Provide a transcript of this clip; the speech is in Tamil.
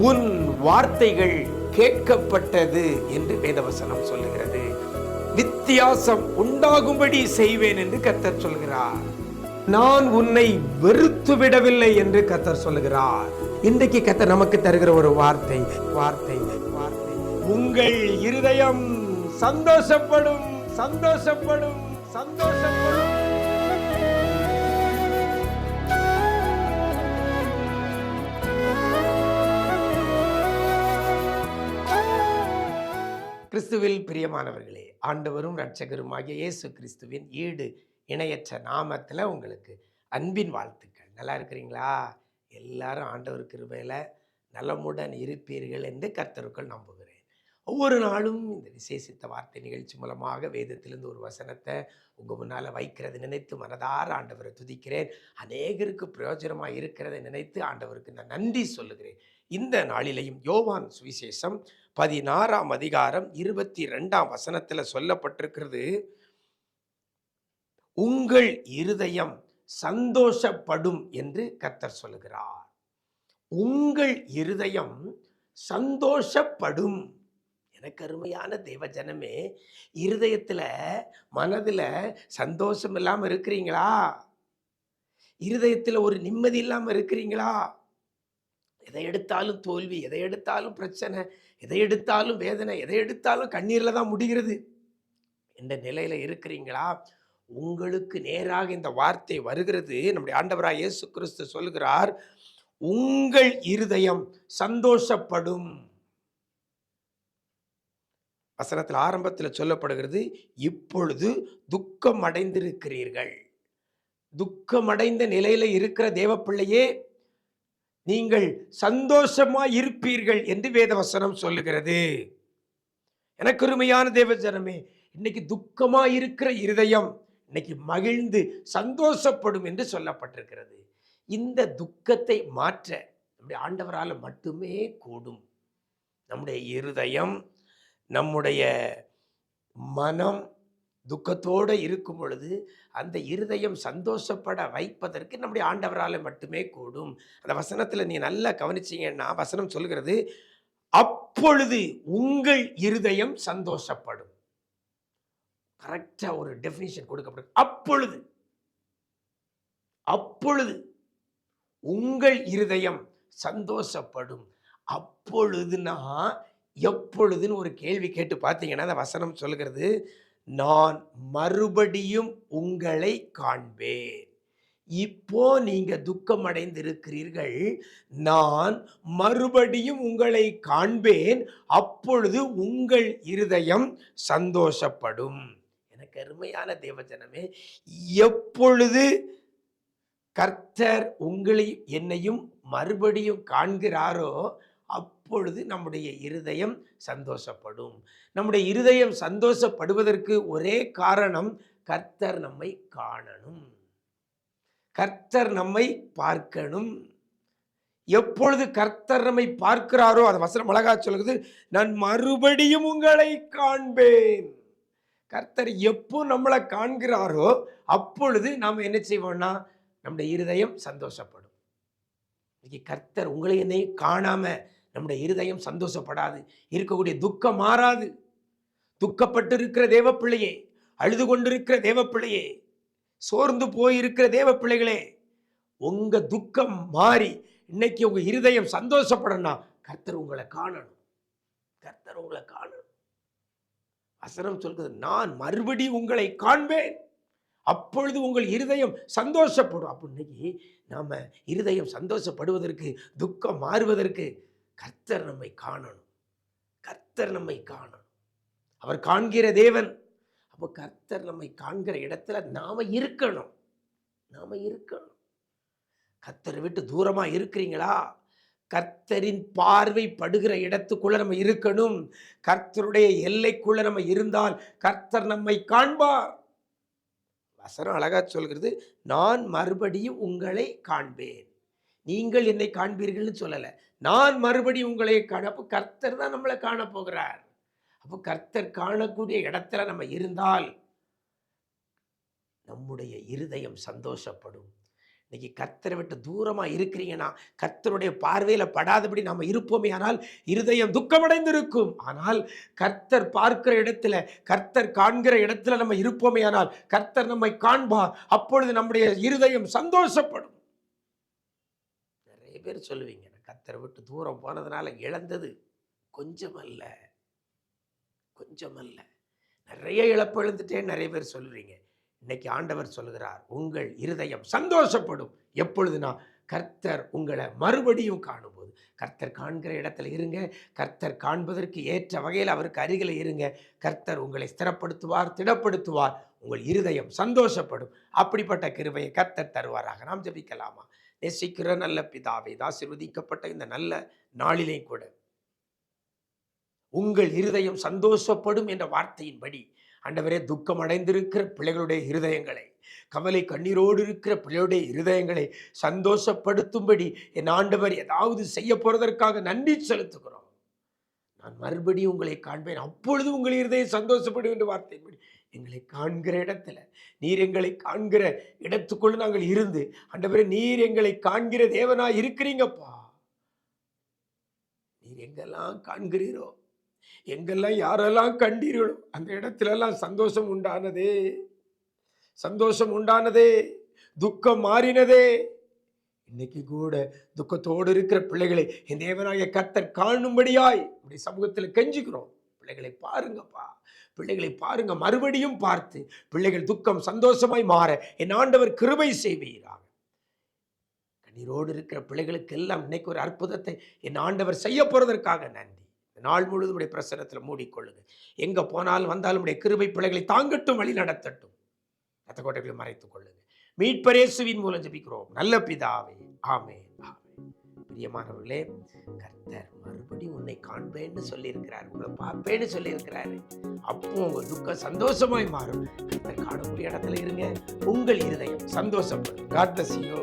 உன் வார்த்தைகள் கேட்கப்பட்டது என்று வேதவசனம் சொல்லுகிறது. வித்தியாசம் உண்டாகும்படி செய்வேன் என்று கர்த்தர் சொல்கிறார். நான் உன்னை வெறுத்து விடவில்லை என்று கர்த்தர் சொல்லுகிறார். இன்றைக்கு கர்த்தர் நமக்கு தருகிற ஒரு வார்த்தை வார்த்தை வார்த்தை உங்கள் இருதயம் சந்தோஷப்படும் சந்தோஷப்படும் சந்தோஷப்படும். கிறிஸ்துவில் பிரியமானவர்களே, ஆண்டவரும் இரட்சகருமாகிய இயேசு கிறிஸ்துவின் ஈடு இணையற்ற நாமத்தில் உங்களுக்கு அன்பின் வாழ்த்துக்கள். நல்லா இருக்கிறீங்களா? எல்லாரும் ஆண்டவர் கிருபையில் நலமுடன் இருப்பீர்கள் என்று கர்த்தருக்குள் நம்புகிறேன். ஒவ்வொரு நாளும் இந்த விசேஷித்த வார்த்தை நிகழ்ச்சி மூலமாக வேதத்திலிருந்து ஒரு வசனத்தை உங்கள் முன்னால் வைக்கிறது நினைத்து மனதார ஆண்டவரை துதிக்கிறேன். அநேகருக்கு பிரயோஜனமாக இருக்கிறதை நினைத்து ஆண்டவருக்கு நான் நன்றி சொல்லுகிறேன். இந்த நாளிலையும் யோவான் சுவிசேஷம் 16ஆம் அதிகாரம் 22ஆம் வசனத்தில் சொல்லப்பட்டிருக்கிறது, உங்கள் இருதயம் சந்தோஷப்படும் என்று கர்த்தர் சொல்லுகிறார். உங்கள் இருதயம் சந்தோஷப்படும். எனக்கு அருமையான தேவ ஜனமே, இருதயத்தில் மனதில் சந்தோஷம் இல்லாமல் இருக்கிறீங்களா? இருதயத்தில் ஒரு நிம்மதி இல்லாமல் இருக்கிறீங்களா? எதை எடுத்தாலும் தோல்வி, எதை எடுத்தாலும் பிரச்சனை, எதை எடுத்தாலும் வேதனை, எதை எடுத்தாலும் கண்ணீரில் தான் முடிகிறது என்ற நிலையில் இருக்கிறீங்களா? உங்களுக்கு நேராக இந்த வார்த்தை வருகிறது. நம்முடைய ஆண்டவராய் இயேசு கிறிஸ்து சொல்கிறார், உங்கள் இருதயம் சந்தோஷப்படும். வசனத்தில் ஆரம்பத்தில் சொல்லப்படுகிறது, இப்பொழுது துக்கம் அடைந்திருக்கிறீர்கள். துக்கமடைந்த நிலையில் இருக்கிற தேவ பிள்ளையே, நீங்கள் சந்தோஷமாய் இருப்பீர்கள் என்று வேதவசனம் சொல்லுகிறது. எனக்கு அருமையான தேவ ஜனமே, இன்னைக்கு துக்கமாய் இருக்கிற இருதயம் இன்னைக்கு மகிழ்ந்து சந்தோஷப்படும் என்று சொல்லப்பட்டிருக்கிறது. இந்த துக்கத்தை மாற்ற நம்முடைய ஆண்டவரால் மட்டுமே கூடும். நம்முடைய இருதயம், நம்முடைய மனம் துக்கத்தோடு இருக்கும் பொழுது அந்த இருதயம் சந்தோஷப்பட வைப்பதற்கு நம்முடைய ஆண்டவரால் மட்டுமே கூடும். அந்த வசனத்தில் நீ நல்லா கவனிச்சிங்கன்னா வசனம் சொல்கிறது, அப்பொழுது உங்கள் இருதயம் சந்தோஷப்படும். கரெக்டாக ஒரு டெஃபினிஷன் கொடுக்கப்படும். அப்பொழுது அப்பொழுது உங்கள் இருதயம் சந்தோஷப்படும். அப்பொழுதுனா எப்பொழுதுன்னு ஒரு கேள்வி கேட்டு பார்த்தீங்கன்னா அந்த வசனம் சொல்கிறது, நான் மறுபடியும் உங்களை காண்பேன். இப்போ நீங்க துக்கம் அடைந்திருக்கிறீர்கள், நான் மறுபடியும் உங்களை காண்பேன், அப்பொழுது உங்கள் இருதயம் சந்தோஷப்படும். எனக்கு அருமையான தேவஜனமே, எப்பொழுது கர்த்தர் உங்களை என்னையும் மறுபடியும் காண்கிறாரோ அப்பொழுது நம்முடைய இருதயம் சந்தோஷப்படும். நம்முடைய இருதயம் சந்தோஷப்படுவதற்கு ஒரே காரணம், கர்த்தர் நம்மை காணணும், கர்த்தர் நம்மை பார்க்கணும். எப்பொழுது கர்த்தர் நம்மை பார்க்கிறாரோ, அது வசனம் அழகா சொல்லுது, நான் மறுபடியும் உங்களை காண்பேன். கர்த்தர் எப்போ நம்மளை காண்கிறாரோ அப்பொழுது நாம் என்ன செய்வோம்னா நம்முடைய இருதயம் சந்தோஷப்படும். கர்த்தர் உங்களை என்னை காணாம நம்முடைய இருதயம் சந்தோஷப்படாது, இருக்கக்கூடிய துக்கம் மாறாது. துக்கப்பட்டு இருக்கிற தேவ பிள்ளையே, அழுது கொண்டிருக்கிற தேவ பிள்ளையே, சோர்ந்து போயிருக்கிற தேவ பிள்ளைகளே, உங்க துக்கம் மாறி இன்னைக்கு உங்க இருதயம் சந்தோஷப்படணும், கர்த்தர் உங்களை காணணும். கர்த்தர் உங்களை காணணும். வசனம் சொல்கிறது, நான் மறுபடியும் உங்களை காண்பேன், அப்பொழுது உங்கள் இருதயம் சந்தோஷப்படும். அப்போ இன்னைக்கு நாம இருதயம் சந்தோஷப்படுவதற்கு, துக்கம் மாறுவதற்கு கர்த்தர் நம்மை காணணும். கர்த்தர் நம்மை காணணும். அவர் காண்கிற தேவன். அப்போ கர்த்தர் நம்மை காண்கிற இடத்துல நாம இருக்கணும். நாம இருக்கணும். கர்த்தரை விட்டு தூரமா இருக்கிறீங்களா? கர்த்தரின் பார்வை படுகிற இடத்துக்குள்ள நம்ம இருக்கணும். கர்த்தருடைய எல்லைக்குள்ள நம்ம இருந்தால் கர்த்தர் நம்மை காண்பார். வசனம் அழகா சொல்கிறது, நான் மறுபடியும் உங்களை காண்பேன். நீங்கள் என்னை காண்பீர்கள்னு சொல்லலை, நான் மறுபடியும் உங்களை காண. கர்த்தர் தான் நம்மளை காண போகிறார். அப்போ கர்த்தர் காணக்கூடிய இடத்துல நம்ம இருந்தால் நம்முடைய இருதயம் சந்தோஷப்படும். இன்னைக்கு கர்த்தரை விட்டு தூரமா இருக்கிறீங்கன்னா, கர்த்தருடைய பார்வையில படாதபடி நாம இருப்போமே, ஆனால் இருதயம் துக்கமடைந்திருக்கும். ஆனால் கர்த்தர் பார்க்கிற இடத்துல, கர்த்தர் காண்கிற இடத்துல நம்ம இருப்போமே, ஆனால் கர்த்தர் நம்மை காண்பார். அப்பொழுது நம்முடைய இருதயம் சந்தோஷப்படும். நிறைய பேர் சொல்லுவீங்க, கர்த்தரை விட்டு தூரம் போனதுனால இழந்தது கொஞ்சமல்ல, கொஞ்சமல்ல, நிறைய இழப்பு எழுந்துட்டேன்னு நிறைய பேர் சொல்லுவீங்க. இன்னைக்கு ஆண்டவர் சொல்லுகிறார், உங்கள் இருதயம் சந்தோஷப்படும். எப்பொழுதுனா கர்த்தர் உங்களை மறுபடியும் காணும்போது. கர்த்தர் காண்கிற இடத்துல இருங்க. கர்த்தர் காண்பதற்கு ஏற்ற வகையில் அவருக்கு அருகில் இருங்க. கர்த்தர் உங்களை ஸ்திரப்படுத்துவார், திடப்படுத்துவார். உங்கள் இருதயம் சந்தோஷப்படும். அப்படிப்பட்ட கிருபையை கர்த்தர் தருவாராக. நாம் ஜெபிக்கலாமா? நேசிக்கிற நல்ல பிதாவே, ஆசீர்வதிக்கப்பட்ட இந்த நல்ல நாளிலே கூட உங்கள் இருதயம் சந்தோஷப்படும் என்ற வார்த்தையின்படி ஆண்டவரே, துக்கம் அடைந்திருக்கிற பிள்ளைகளுடைய இருதயங்களை, கவலை கண்ணீரோடு இருக்கிற பிள்ளைகளுடைய இருதயங்களை சந்தோஷப்படுத்தும்படி என் ஆண்டவர் ஏதாவது செய்ய போறதற்காக நன்றி செலுத்துகிறோம். நான் மறுபடியும் உங்களை காண்பேன், அப்பொழுது உங்கள் இருதயம் சந்தோஷப்படும் என்ற வார்த்தையின்படி எங்களை காண்கிற இடத்துல, நீர் எங்களை காண்கிற இடத்துக்குள்ள நாங்கள் இருந்து, ஆண்டவரே நீர் எங்களை காண்கிற தேவனாய் இருக்கிறீங்கப்பா. நீர் எங்கெல்லாம் காண்கிறீரோ, எங்கெல்லாம் யாரெல்லாம் கண்டீர்களோ அந்த இடத்துலெல்லாம் சந்தோஷம் உண்டானதே, சந்தோஷம் உண்டானதே, துக்கம் மாறினதே. இன்னைக்கு கூட துக்கத்தோடு இருக்கிற பிள்ளைகளை என் தேவனாய கர்த்தர் காணும்படியாய் இப்படி சமூகத்தில் கெஞ்சுக்கிறோம். பிள்ளைகளை பாருங்கப்பா, பிள்ளைகளை பாருங்க, மறுபடியும் பார்த்து பிள்ளைகள் துக்கம் சந்தோஷமாய் மாற என் ஆண்டவர் கிருபை செய்வீராக. கண்ணீரோடு இருக்கிற பிள்ளைகளுக்கு எல்லாம் இன்னைக்கு ஒரு அற்புதத்தை என் ஆண்டவர் செய்ய போறதற்காக நன்றி. நாள் முழுவதும் உடைய பிரசன்னத்தில் மூடிக்கொள்ளுங்க. எங்க போனாலும் வந்தாலும் உடைய கிருபை பிள்ளைகளை தாங்கட்டும், வழி நடத்தட்டும். ரத்த கோட்டைகளை மறைத்துக் கொள்ளுங்க. மீட்பர் இயேசுவின் மூலம் ஜெபிக்கிறோம் நல்ல பிதாவே, ஆமென், ஆமென். பிரியமானவர்களே, கர்த்தர் மறுபடியும் உன்னை காண்பேன்னு சொல்லி இருக்கிறார், உங்களை பார்ப்பேன்னு சொல்லி இருக்கிறாரு. அப்போ உங்க துக்கம் சந்தோஷமாய் மாறும். கர்த்தர் காணக்கூடிய இடத்துல இருங்க, உங்கள் இருதயம் சந்தோஷப்படும். God bless you.